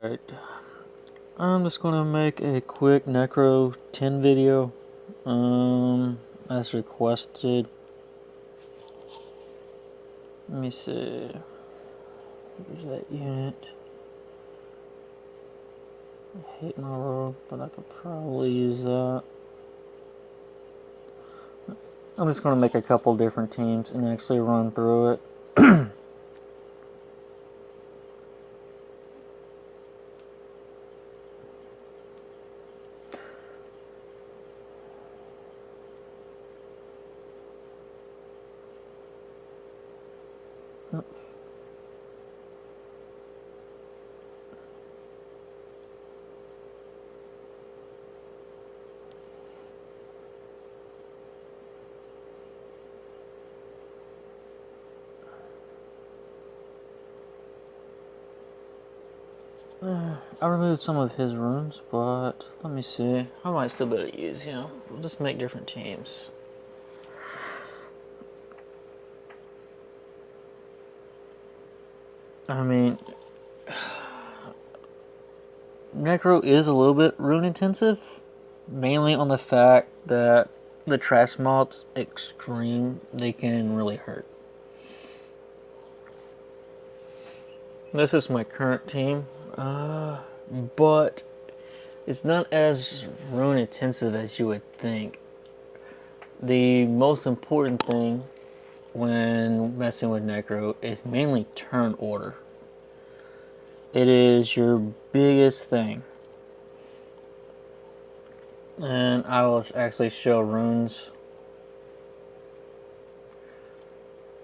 Right. I'm just gonna make a quick Necro 10 video. As requested. Let me see. Where's that unit? I hate my rogue, but I could probably use that. I'm just gonna make a couple different teams and actually run through it. I removed some of his rooms, but let me see. I might still be able to use, we'll just make different teams. I mean, Necro is a little bit rune intensive, mainly on the fact that the trash mobs extreme, they can really hurt. This is my current team, but it's not as rune intensive as you would think. The most important thing when messing with Necro is mainly turn order. It is your biggest thing. And I will actually show runes.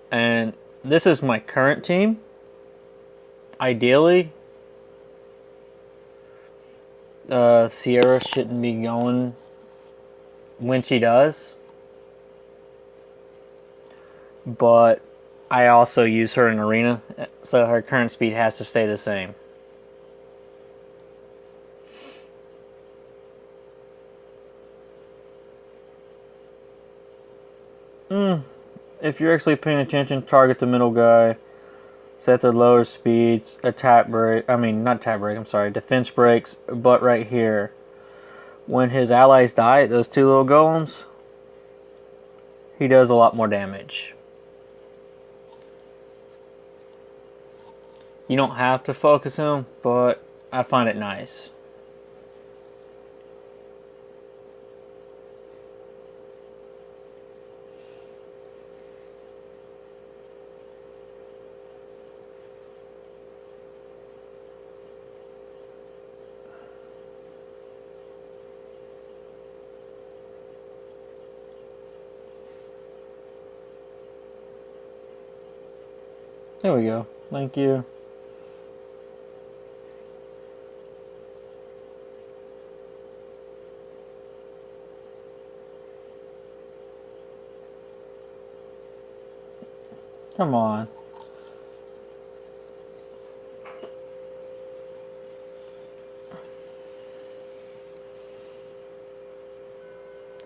And this is my current team. Ideally, Sierra shouldn't be going when she does. But I also use her in arena, so her current speed has to stay the same. If you're actually paying attention, target the middle guy, set their lower speeds, attack break, not attack break, I'm sorry, defense breaks, but right here, when his allies die, those two little golems, he does a lot more damage. You don't have to focus him, but I find it nice. There we go. Thank you. Come on.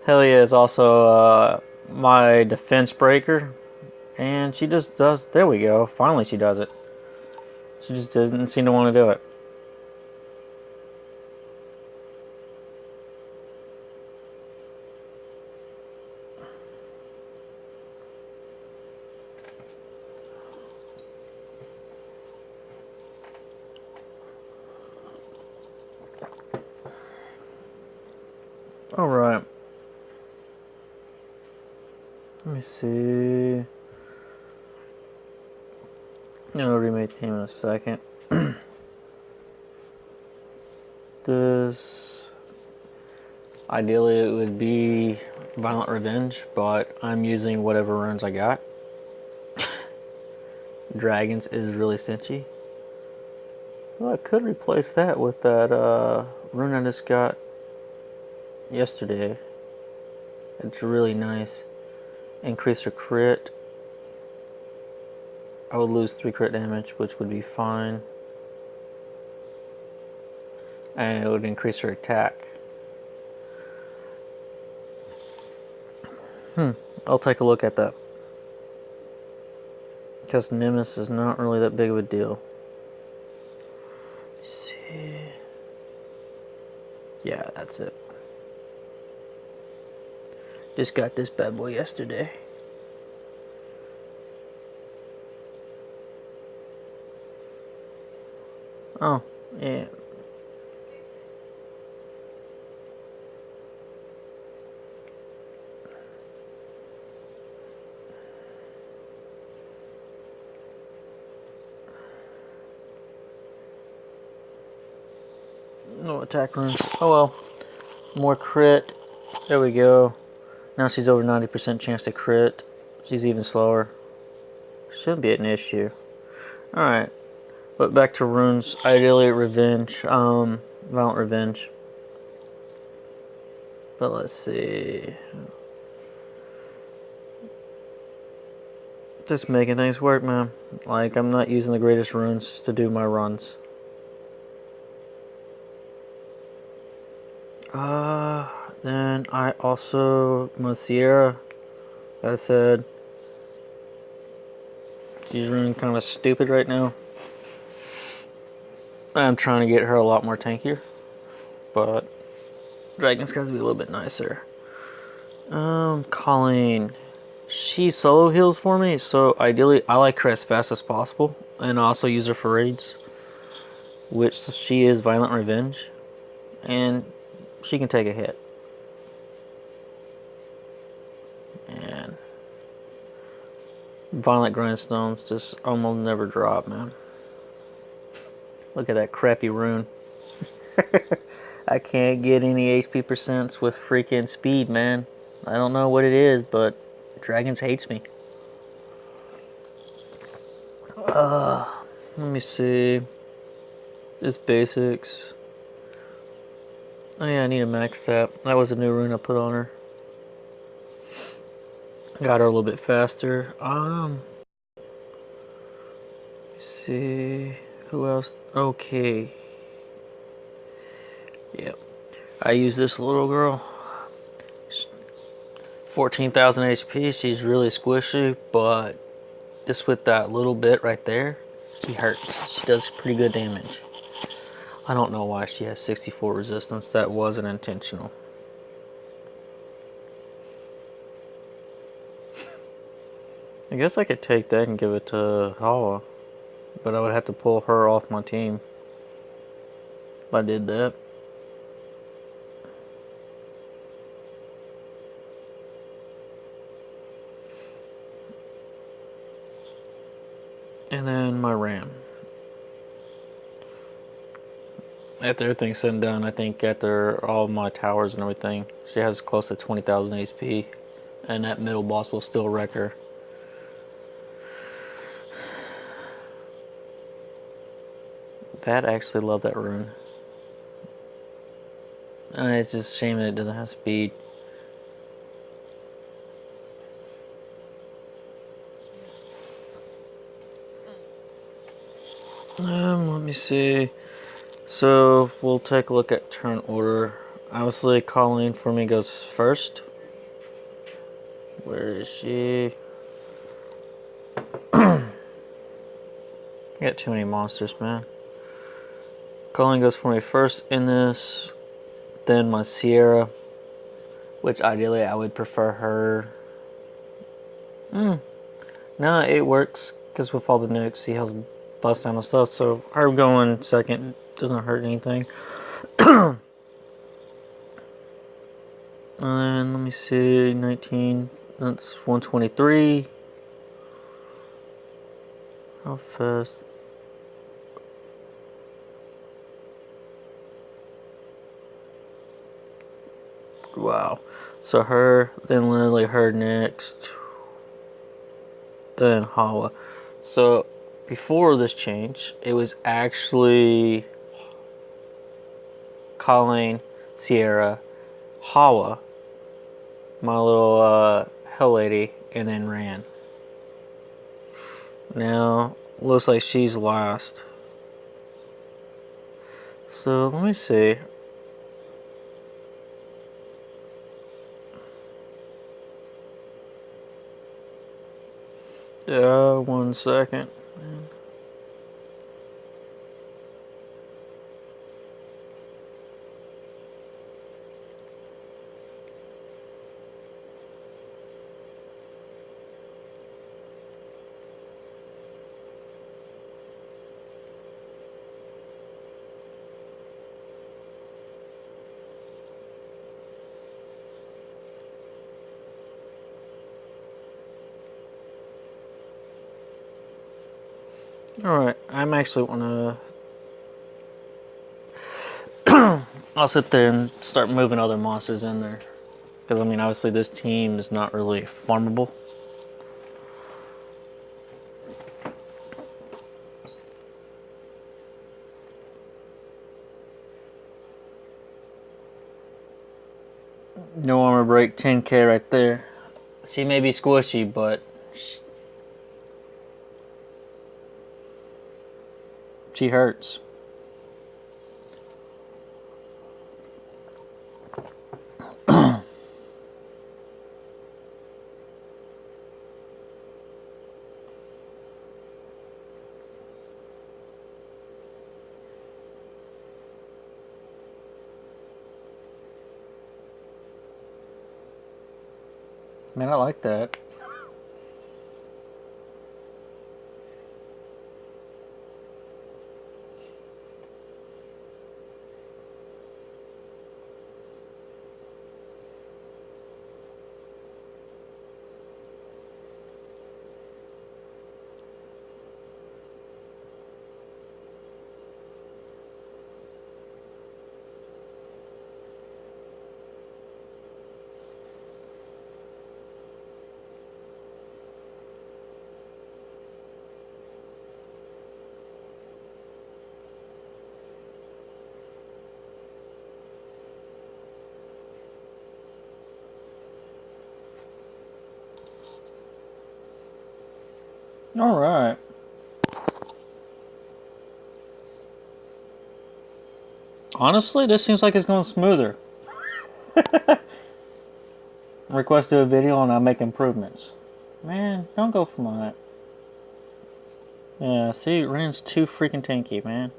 Helia is also my defense breaker. And she just does, there we go. Finally she does it. She just didn't seem to want to do it. Alright. Let me see. I'll remake team in a second. This, ideally it would be Violent Revenge, but I'm using whatever runes I got. Dragons is really cinchy. Well, I could replace that with that rune I just got yesterday. It's really nice. Increase your crit. I would lose 3 crit damage, which would be fine. And it would increase her attack. I'll take a look at that. Because Nemesis is not really that big of a deal. Let's see. Yeah, that's it. Just got this bad boy yesterday. Oh, yeah. No attack runes. Oh well. More crit. There we go. Now she's over 90% chance to crit. She's even slower. Shouldn't be an issue. Alright. But back to runes. Ideally revenge. Violent revenge. But let's see. Just making things work, man. Like, I'm not using the greatest runes to do my runs. Then I also, my Sierra, I said, she's running kind of stupid right now. I'm trying to get her a lot more tankier, but Dragon's got to be a little bit nicer. Colleen, she solo heals for me, so ideally I like her as fast as possible, and I also use her for raids, which she is Violent Revenge, and she can take a hit. And Violent Grindstones just almost never drop, man. Look at that crappy rune. I can't get any HP percents with freaking speed, man. I don't know what it is, but Dragons hates me. Let me see. Just basics. Oh yeah, I need a max tap. That was a new rune I put on her. Got her a little bit faster. Let's see. Who else? Okay. Yep. I use this little girl. 14,000 HP. She's really squishy, but just with that little bit right there, she hurts. She does pretty good damage. I don't know why she has 64 resistance. That wasn't intentional. I guess I could take that and give it to Hala, but I would have to pull her off my team if I did that. And then my Ram. After everything's said and done, I think after all my towers and everything, she has close to 20,000 HP, and that middle boss will still wreck her. That actually love that rune. It's just a shame that it doesn't have speed. Let me see. So we'll take a look at turn order. Obviously, Colleen for me goes first. Where is she? I got too many monsters, man. Colleen goes for me first in this. Then my Sierra, which ideally I would prefer her. No, it works because with all the nukes, he has bust down and stuff. So her going second doesn't hurt anything. And then let me see, 19. That's 123. How fast? Wow. So her, then literally her next. Then Hala. So before this change, it was actually Colleen, Sierra, Hala, my little hell lady, and then Ran. Now looks like she's last. So let me see. Yeah, 1 second. Alright, I'm actually wanna... I'll sit there and start moving other monsters in there. Because, I mean, obviously this team is not really farmable. No armor break, 10k right there. She may be squishy, but she hurts. Man, I like that. Alright. Honestly, this seems like it's going smoother. Request a video and I'll make improvements. Man, don't go for mine. Yeah, see, Ren's too freaking tanky, man.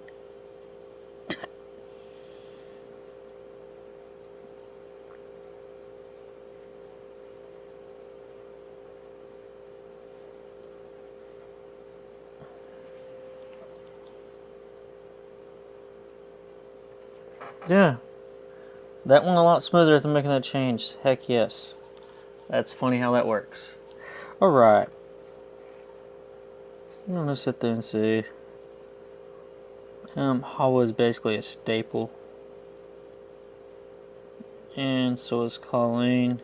Yeah. That went a lot smoother than making that change. Heck yes. That's funny how that works. Alright. I'm gonna sit there and see. Hawa is basically a staple. And so is Colleen.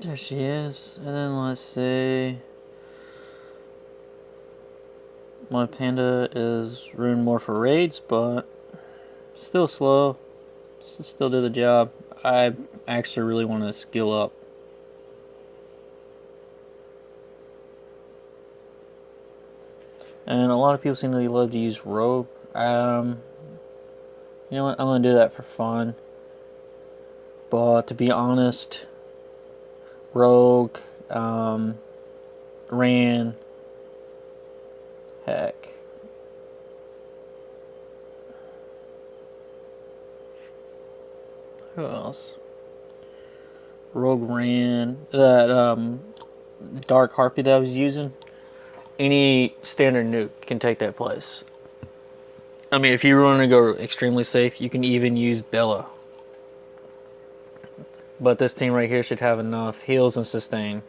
There she is. And then let's see. My panda is runed more for raids, but still slow. Still do the job. I actually really want to skill up. And a lot of people seem to love to use rogue. You know what? I'm going to do that for fun. But to be honest, rogue, ran, heck. Who else? Rogue ran. That dark harpy that I was using. Any standard nuke can take that place. I mean, if you want to go extremely safe, you can even use Bella. But this team right here should have enough heals and sustain.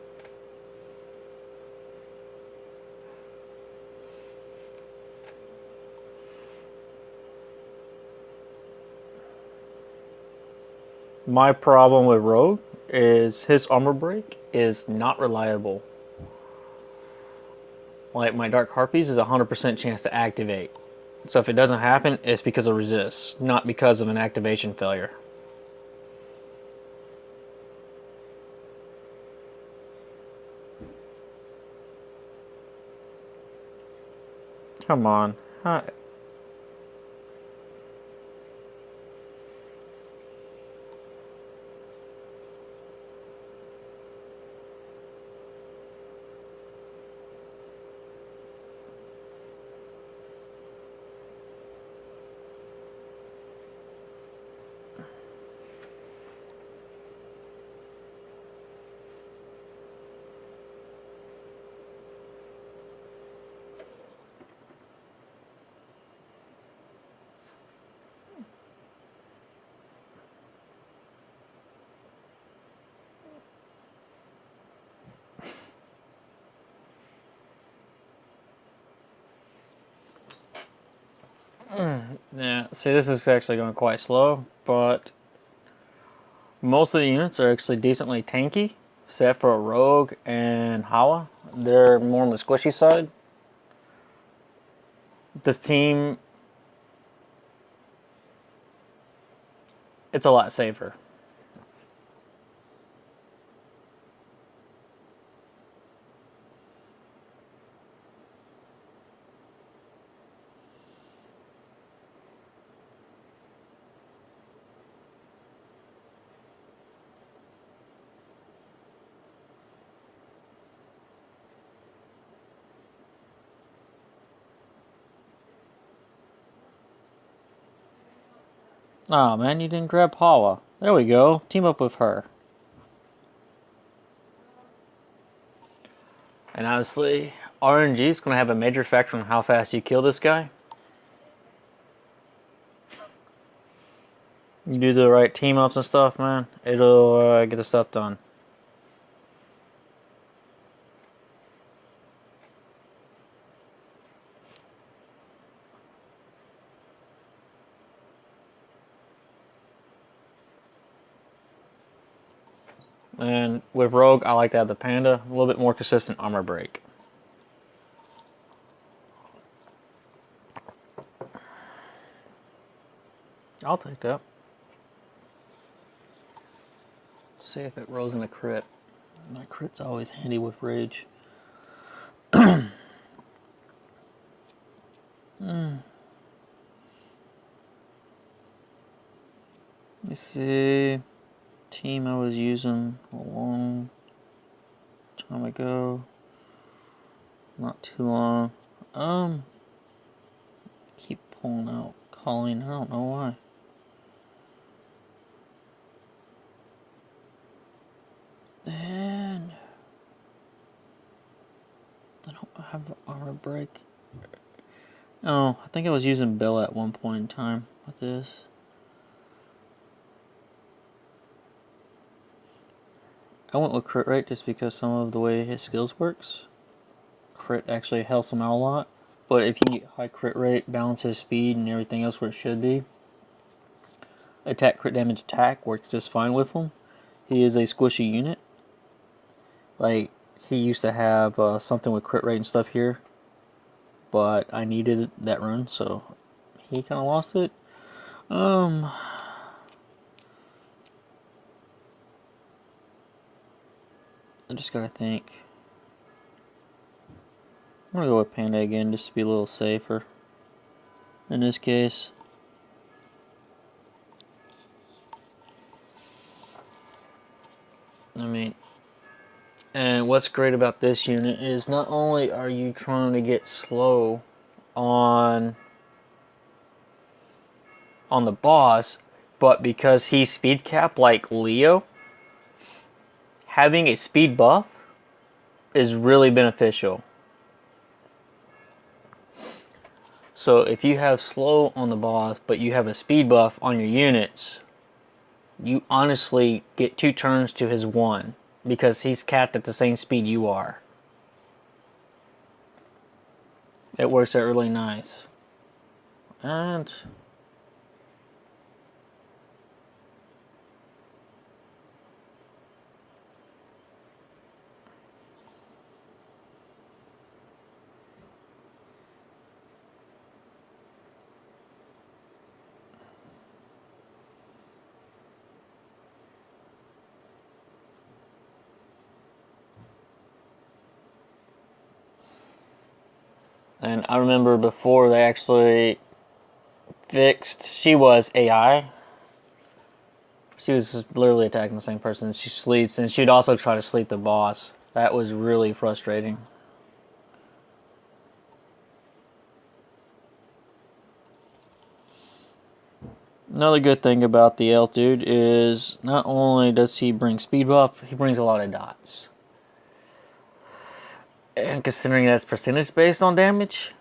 My problem with Rogue is his armor break is not reliable. Like my Dark Harpies is a 100% chance to activate. So if it doesn't happen, it's because of resist, not because of an activation failure. Come on. Hi. Yeah, see, this is actually going quite slow, but most of the units are actually decently tanky, except for Rogue and Hawa. They're more on the squishy side. This team, it's a lot safer. Oh man, you didn't grab Hawa. There we go. Team up with her. And obviously, RNG is going to have a major factor on how fast you kill this guy. You do the right team ups and stuff, man. It'll get the stuff done. And with Rogue, I like to have the Panda. A little bit more consistent armor break. I'll take that. Let's see if it rolls in a crit. My crit's always handy with Rage. Let me see. Team I was using a long time ago. Not too long. Keep pulling out Colleen. I don't know why. And I don't have armor break. Oh, I think I was using Bill at one point in time with this. I went with crit rate just because some of the way his skills works. Crit actually helps him out a lot. But if you get high crit rate, balance his speed, and everything else where it should be, attack, crit damage, attack works just fine with him. He is a squishy unit. Like, he used to have something with crit rate and stuff here, but I needed that run, so he kind of lost it. I just gotta think. I'm gonna go with Panda again just to be a little safer in this case. I mean, and what's great about this unit is not only are you trying to get slow on the boss, but because he's speed capped like Leo, having a speed buff is really beneficial. So if you have slow on the boss, but you have a speed buff on your units, you honestly get 2 turns to his 1 because he's capped at the same speed you are. It works out really nice. And I remember before they actually fixed, she was AI. She was just literally attacking the same person. She sleeps, and she'd also try to sleep the boss. That was really frustrating. Another good thing about the elf dude is not only does he bring speed buff, he brings a lot of dots. And considering that's percentage based on damage,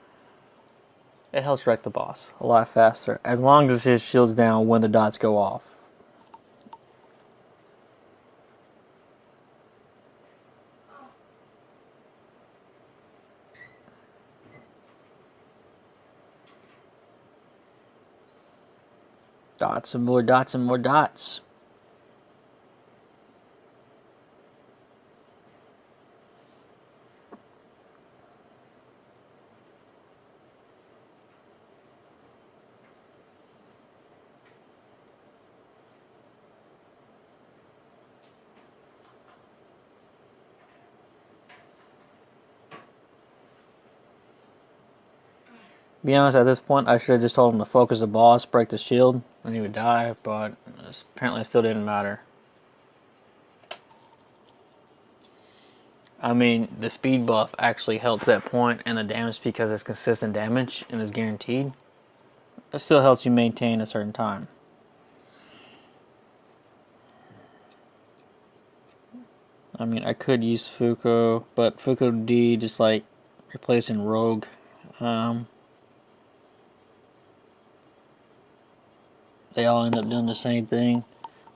it helps wreck the boss a lot faster, as long as his shield's down when the dots go off. Dots and more dots and more dots. Be honest, at this point, I should have just told him to focus the boss, break the shield, and he would die, but apparently it still didn't matter. I mean, the speed buff actually helps that point, and the damage because it's consistent damage and is guaranteed. It still helps you maintain a certain time. I mean, I could use Fuko, but Fuko D just like replacing Rogue. They all end up doing the same thing.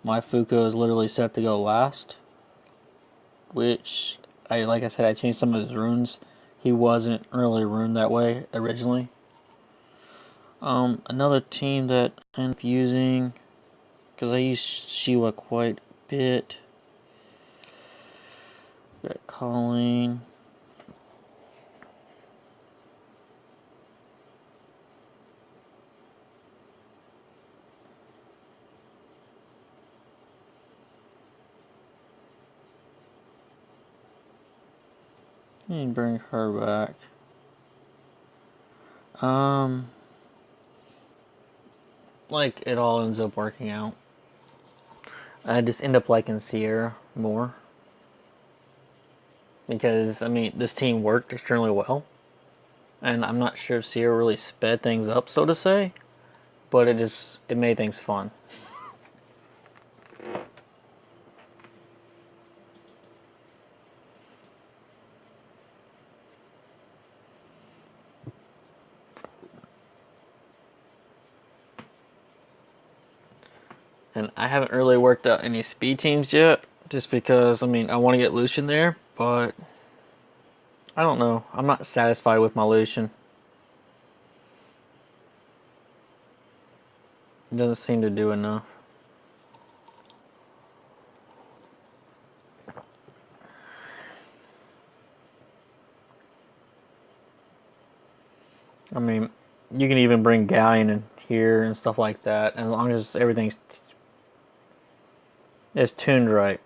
My Fuko is literally set to go last, which like I said, I changed some of his runes. He wasn't really runed that way originally. Another team that I end up using, because I use Shiwa quite a bit. Got Colleen. And bring her back. Like it all ends up working out. I just end up liking Sierra more. Because, I mean, this team worked extremely well. And I'm not sure if Sierra really sped things up, so to say. But it made things fun. And I haven't really worked out any speed teams yet. Just because, I mean, I want to get Lucian there. But, I don't know. I'm not satisfied with my Lucian. It doesn't seem to do enough. I mean, you can even bring Galleon in here and stuff like that. As long as everything's tuned right.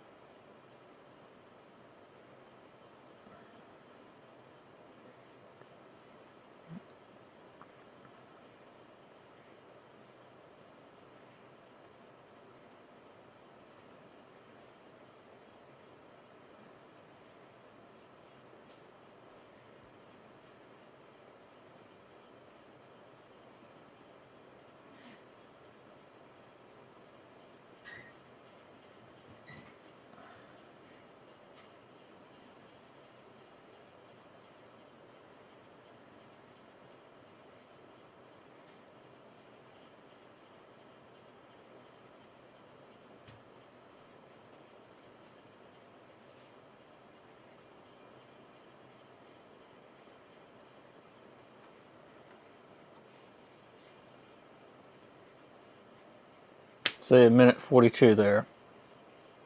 Say a minute 42 there.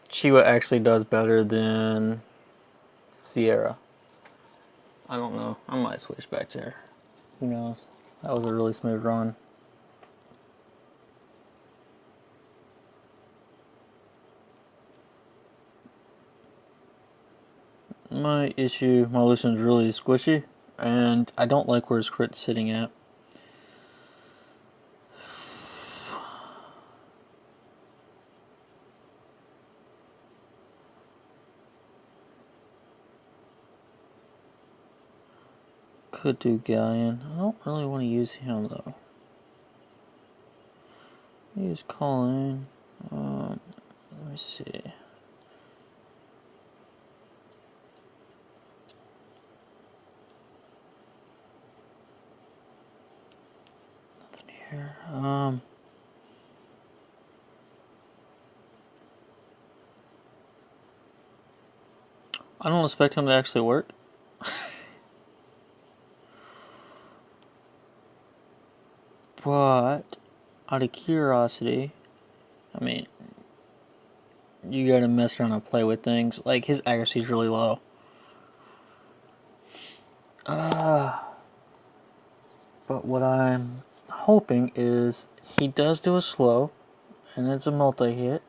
Chiwa actually does better than Sierra. I don't know. I might switch back to her. Who knows? That was a really smooth run. My Lucian's really squishy, and I don't like where his crit's sitting at. Could do Galleon. I don't really want to use him though. Use Colleen. Let me see. Nothing here. I don't expect him to actually work. But out of curiosity, I mean, you gotta mess around and play with things. Like, his accuracy is really low. But what I'm hoping is he does do a slow, and it's a multi-hit.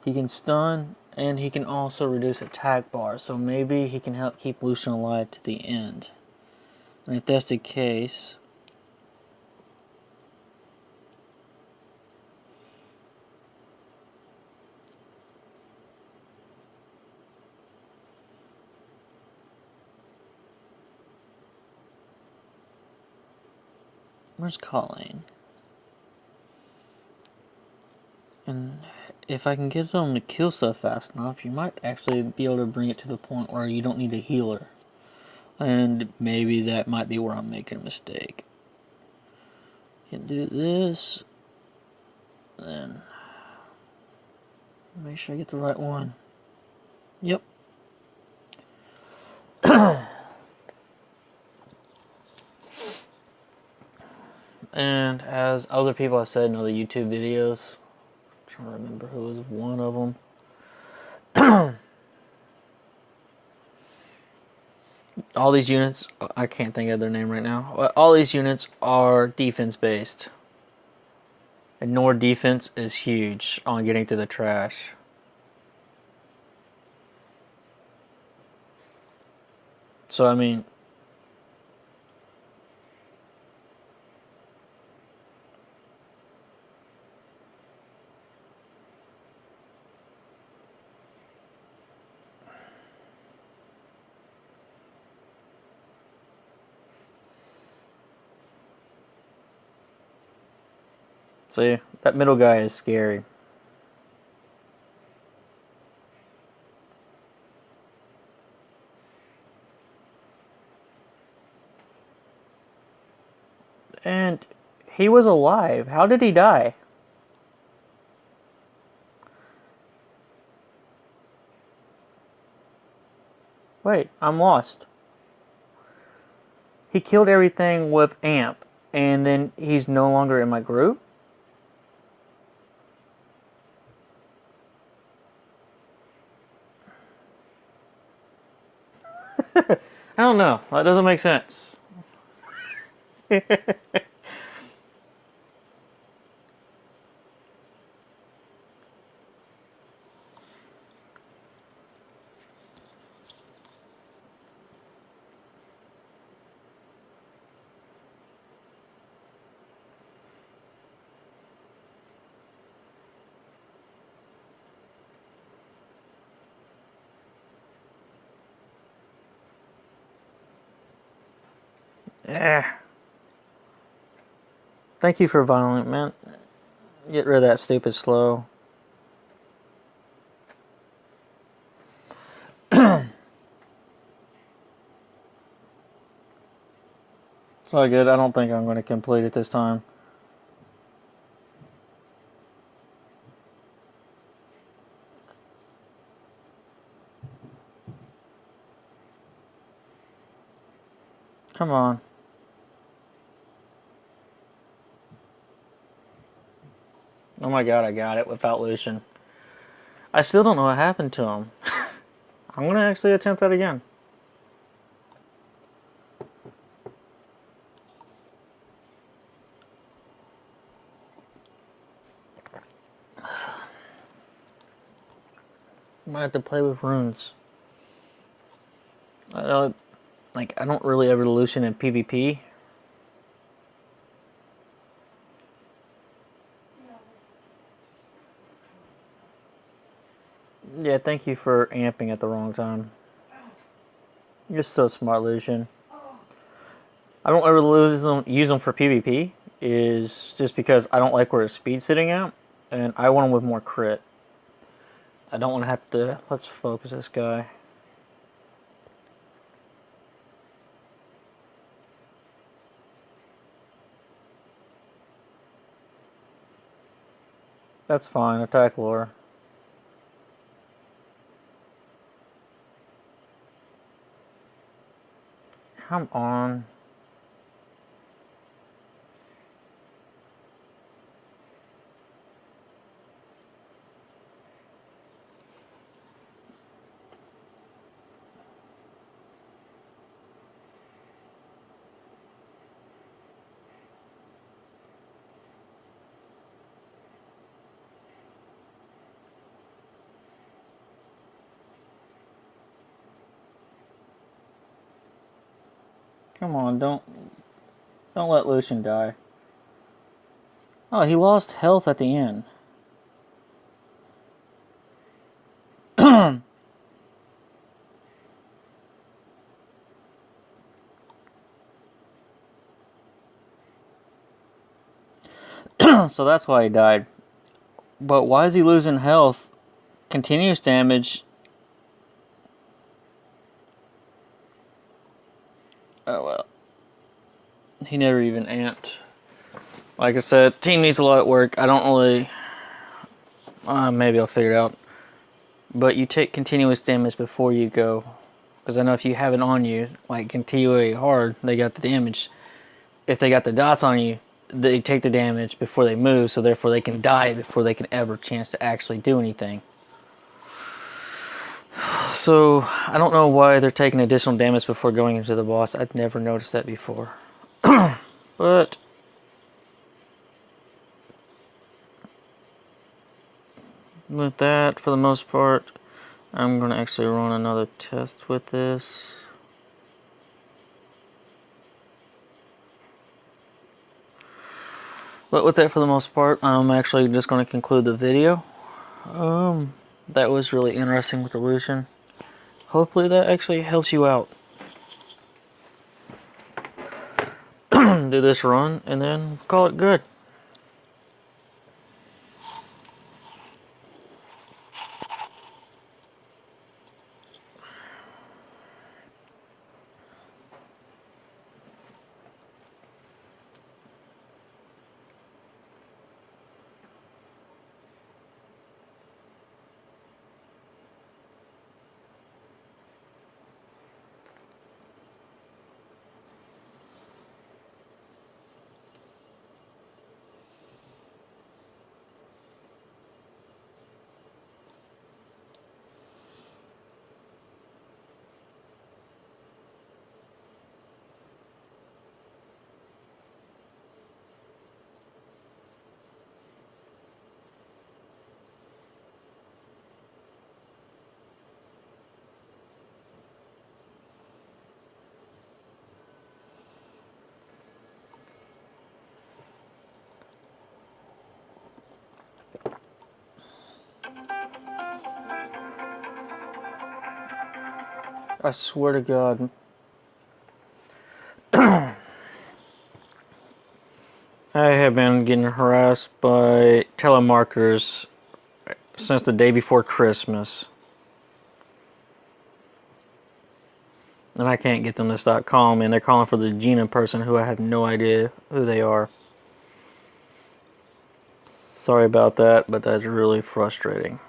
He can stun, and he can also reduce attack bar, so maybe he can help keep Lucian alive to the end. And if that's the case... Where's Colleen? And if I can get them to kill stuff fast enough, you might actually be able to bring it to the point where you don't need a healer. And maybe that might be where I'm making a mistake. Can do this. Then make sure I get the right one. Yep. And as other people have said in other YouTube videos, I'm trying to remember who was one of them. All these units, I can't think of their name right now, but all these units are defense based. And Nord defense is huge on getting to the trash. So, I mean, see, that middle guy is scary. And he was alive. How did he die? Wait, I'm lost. He killed everything with Amp, and then he's no longer in my group? I don't know. That doesn't make sense. Yeah. Thank you for Violent, man. Get rid of that stupid slow. It's all good. I don't think I'm going to complete it this time. Come on. Oh my god, I got it without Lucian. I still don't know what happened to him. I'm going to actually attempt that again. I might have to play with runes. I don't, I don't really ever Lucian in PvP. Yeah, thank you for amping at the wrong time. You're so smart, Lucian. I don't ever use them for PvP, is just because I don't like where his speed's sitting at, and I want him with more crit. I don't want to have to... Let's focus this guy. That's fine, attack lore. Come on. Come on, don't let Lucian die. Oh, he lost health at the end. So that's why he died. But why is he losing health? Continuous damage. Oh well. He never even amped. Like I said, team needs a lot of work. I don't really... maybe I'll figure it out. But you take continuous damage before you go. Because I know if you have it on you, like continually hard, they got the damage. If they got the dots on you, they take the damage before they move, so therefore they can die before they can ever chance to actually do anything. So I don't know why they're taking additional damage before going into the boss. I'd never noticed that before. But with that, for the most part, I'm going to actually run another test with this. But with that, for the most part, I'm actually just going to conclude the video. That was really interesting with Illusion. Hopefully that actually helps you out. Do this run and then call it good. I swear to God. I have been getting harassed by telemarketers since the day before Christmas. And I can't get them to stop calling me. And they're calling for the Gina person who I have no idea who they are. Sorry about that, but that's really frustrating.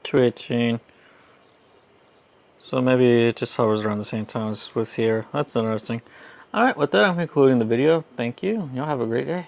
Twitching. So maybe it just hovers around the same time as was here. That's interesting. Alright, with that I'm concluding the video. Thank you. Y'all have a great day.